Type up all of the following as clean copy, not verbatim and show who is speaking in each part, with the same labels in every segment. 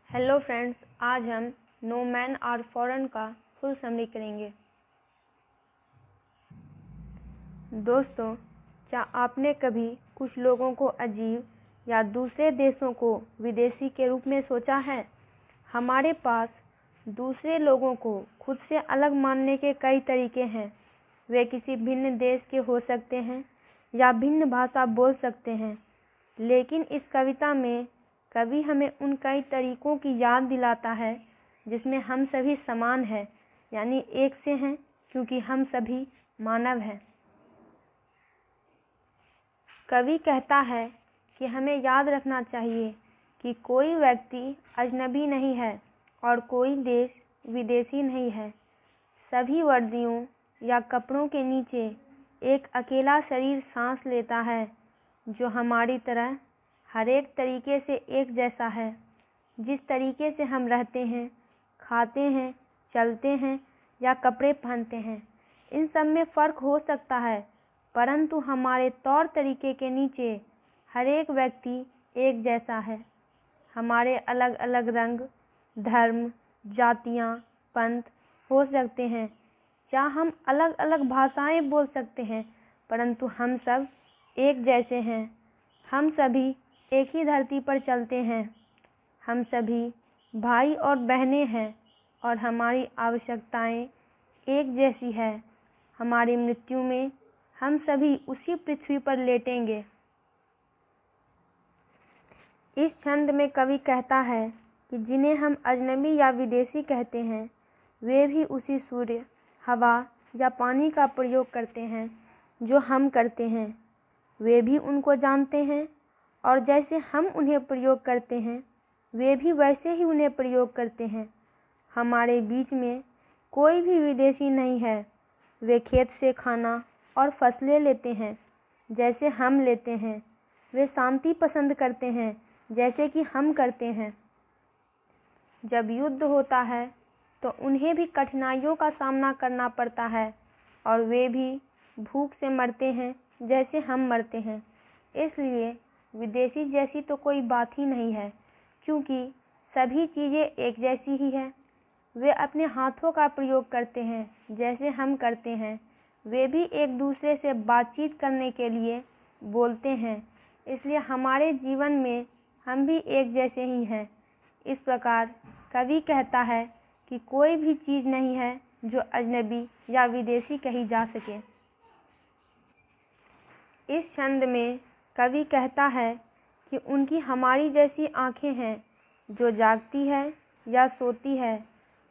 Speaker 1: Hello friends, आज हम no man are foreign का फुल समरी करेंगे। दोस्तों, क्या आपने कभी कुछ लोगों को अजीब या दूसरे देशों को विदेशी के रूप में सोचा है? हमारे पास दूसरे लोगों को खुद से अलग मानने के कई तरीके हैं। वे किसी भिन्न देश के हो सकते हैं या भिन्न भाषा बोल सकते हैं, लेकिन इस कविता में कवि हमें उन कई तरीकों की याद दिलाता है जिसमें हम सभी समान हैं, यानी एक से हैं, क्योंकि हम सभी मानव हैं। कवि कहता है कि हमें याद रखना चाहिए कि कोई व्यक्ति अजनबी नहीं है और कोई देश विदेशी नहीं है। सभी वर्दियों या कपड़ों के नीचे एक अकेला शरीर सांस लेता है जो हमारी तरह हर एक तरीके से एक जैसा है। जिस तरीके से हम रहते हैं, खाते हैं, चलते हैं या कपड़े पहनते हैं, इन सब में फ़र्क हो सकता है, परंतु हमारे तौर तरीके के नीचे हर एक व्यक्ति एक जैसा है। हमारे अलग अलग रंग, धर्म, जातियाँ, पंथ हो सकते हैं या हम अलग अलग भाषाएं बोल सकते हैं, परंतु हम सब एक जैसे हैं। हम सभी एक ही धरती पर चलते हैं। हम सभी भाई और बहनें हैं और हमारी आवश्यकताएं एक जैसी है। हमारी मृत्यु में हम सभी उसी पृथ्वी पर लेटेंगे। इस छंद में कवि कहता है कि जिन्हें हम अजनबी या विदेशी कहते हैं, वे भी उसी सूर्य, हवा या पानी का प्रयोग करते हैं जो हम करते हैं। वे भी उनको जानते हैं और जैसे हम उन्हें प्रयोग करते हैं, वे भी वैसे ही उन्हें प्रयोग करते हैं। हमारे बीच में कोई भी विदेशी नहीं है। वे खेत से खाना और फसलें लेते हैं जैसे हम लेते हैं। वे शांति पसंद करते हैं जैसे कि हम करते हैं। जब युद्ध होता है तो उन्हें भी कठिनाइयों का सामना करना पड़ता है और वे भी भूख से मरते हैं जैसे हम मरते हैं। इसलिए विदेशी जैसी तो कोई बात ही नहीं है, क्योंकि सभी चीज़ें एक जैसी ही हैं। वे अपने हाथों का प्रयोग करते हैं जैसे हम करते हैं। वे भी एक दूसरे से बातचीत करने के लिए बोलते हैं, इसलिए हमारे जीवन में हम भी एक जैसे ही हैं। इस प्रकार कवि कहता है कि कोई भी चीज़ नहीं है जो अजनबी या विदेशी कही जा सके। इस छंद में कवि कहता है कि उनकी हमारी जैसी आँखें हैं जो जागती है या सोती है।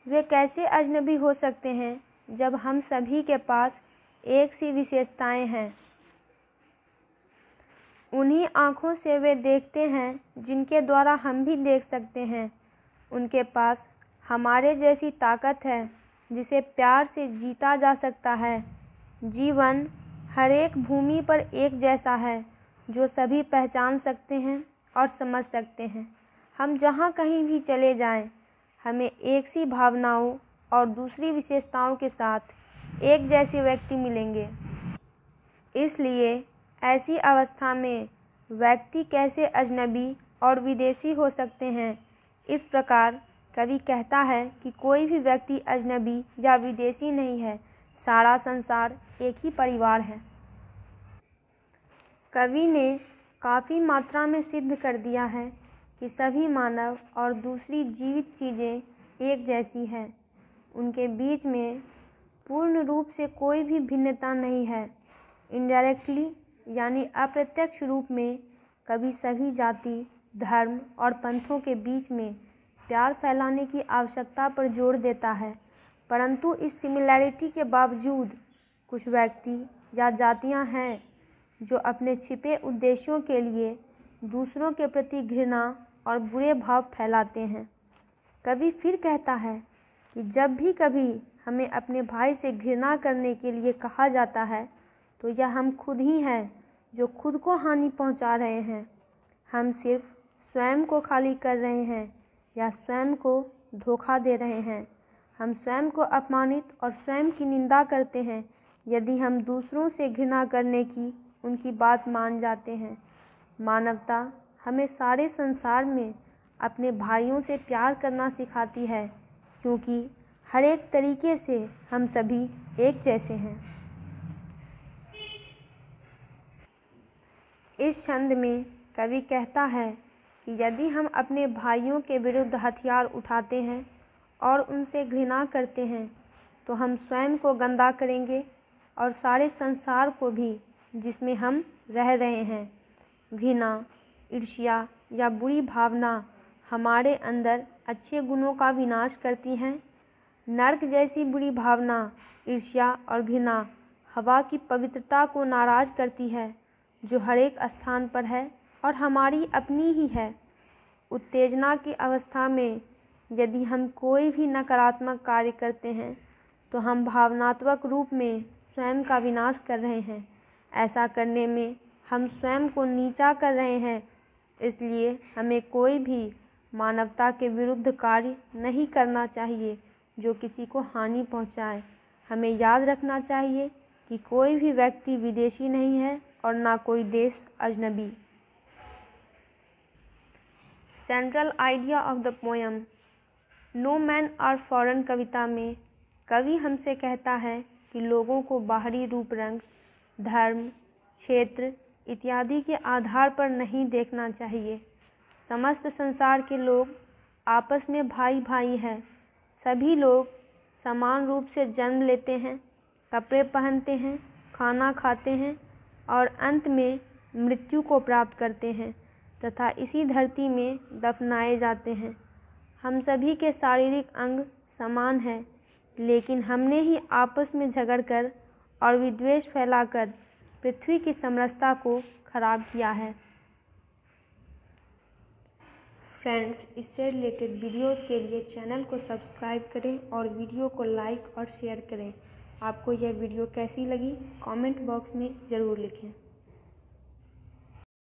Speaker 1: वे कैसे अजनबी हो सकते हैं जब हम सभी के पास एक सी विशेषताएं हैं। उन्हीं आँखों से वे देखते हैं जिनके द्वारा हम भी देख सकते हैं। उनके पास हमारे जैसी ताकत है जिसे प्यार से जीता जा सकता है। जीवन हर एक भूमि पर एक जैसा है जो सभी पहचान सकते हैं और समझ सकते हैं। हम जहाँ कहीं भी चले जाएं, हमें एक सी भावनाओं और दूसरी विशेषताओं के साथ एक जैसे व्यक्ति मिलेंगे। इसलिए ऐसी अवस्था में व्यक्ति कैसे अजनबी और विदेशी हो सकते हैं। इस प्रकार कवि कहता है कि कोई भी व्यक्ति अजनबी या विदेशी नहीं है। सारा संसार एक ही परिवार है। कवि ने काफ़ी मात्रा में सिद्ध कर दिया है कि सभी मानव और दूसरी जीवित चीज़ें एक जैसी हैं। उनके बीच में पूर्ण रूप से कोई भी भिन्नता नहीं है। इनडायरेक्टली यानी अप्रत्यक्ष रूप में कवि सभी जाति, धर्म और पंथों के बीच में प्यार फैलाने की आवश्यकता पर जोर देता है, परंतु इस सिमिलैरिटी के बावजूद कुछ व्यक्ति या जातियां हैं जो अपने छिपे उद्देश्यों के लिए दूसरों के प्रति घृणा और बुरे भाव फैलाते हैं। कवि फिर कहता है कि जब भी कभी हमें अपने भाई से घृणा करने के लिए कहा जाता है, तो यह हम खुद ही हैं जो खुद को हानि पहुंचा रहे हैं। हम सिर्फ स्वयं को खाली कर रहे हैं या स्वयं को धोखा दे रहे हैं। हम स्वयं को अपमानित और स्वयं की निंदा करते हैं यदि हम दूसरों से घृणा करने की उनकी बात मान जाते हैं। मानवता हमें सारे संसार में अपने भाइयों से प्यार करना सिखाती है, क्योंकि हर एक तरीके से हम सभी एक जैसे हैं। इस छंद में कवि कहता है कि यदि हम अपने भाइयों के विरुद्ध हथियार उठाते हैं और उनसे घृणा करते हैं तो हम स्वयं को गंदा करेंगे और सारे संसार को भी जिसमें हम रह रहे हैं। घृणा, ईर्ष्या या बुरी भावना हमारे अंदर अच्छे गुणों का विनाश करती हैं। नरक जैसी बुरी भावना, ईर्ष्या और घृणा हवा की पवित्रता को नाराज करती है, जो हर एक स्थान पर है और हमारी अपनी ही है। उत्तेजना की अवस्था में यदि हम कोई भी नकारात्मक कार्य करते हैं तो हम भावनात्मक रूप में स्वयं का विनाश कर रहे हैं। ऐसा करने में हम स्वयं को नीचा कर रहे हैं। इसलिए हमें कोई भी मानवता के विरुद्ध कार्य नहीं करना चाहिए जो किसी को हानि पहुंचाए। हमें याद रखना चाहिए कि कोई भी व्यक्ति विदेशी नहीं है और ना कोई देश अजनबी। Central idea of the poem no man are foreign कविता में कवि हमसे कहता है कि लोगों को बाहरी रूप, रंग, धर्म, क्षेत्र इत्यादि के आधार पर नहीं देखना चाहिए। समस्त संसार के लोग आपस में भाई भाई हैं। सभी लोग समान रूप से जन्म लेते हैं, कपड़े पहनते हैं, खाना खाते हैं और अंत में मृत्यु को प्राप्त करते हैं तथा इसी धरती में दफनाए जाते हैं। हम सभी के शारीरिक अंग समान हैं, लेकिन हमने ही आपस में झगड़कर और विद्वेष फैलाकर पृथ्वी की समरसता को खराब किया है। फ्रेंड्स, इससे रिलेटेड वीडियोस के लिए चैनल को सब्सक्राइब करें और वीडियो को लाइक और शेयर करें। आपको यह वीडियो कैसी लगी कमेंट बॉक्स में ज़रूर लिखें।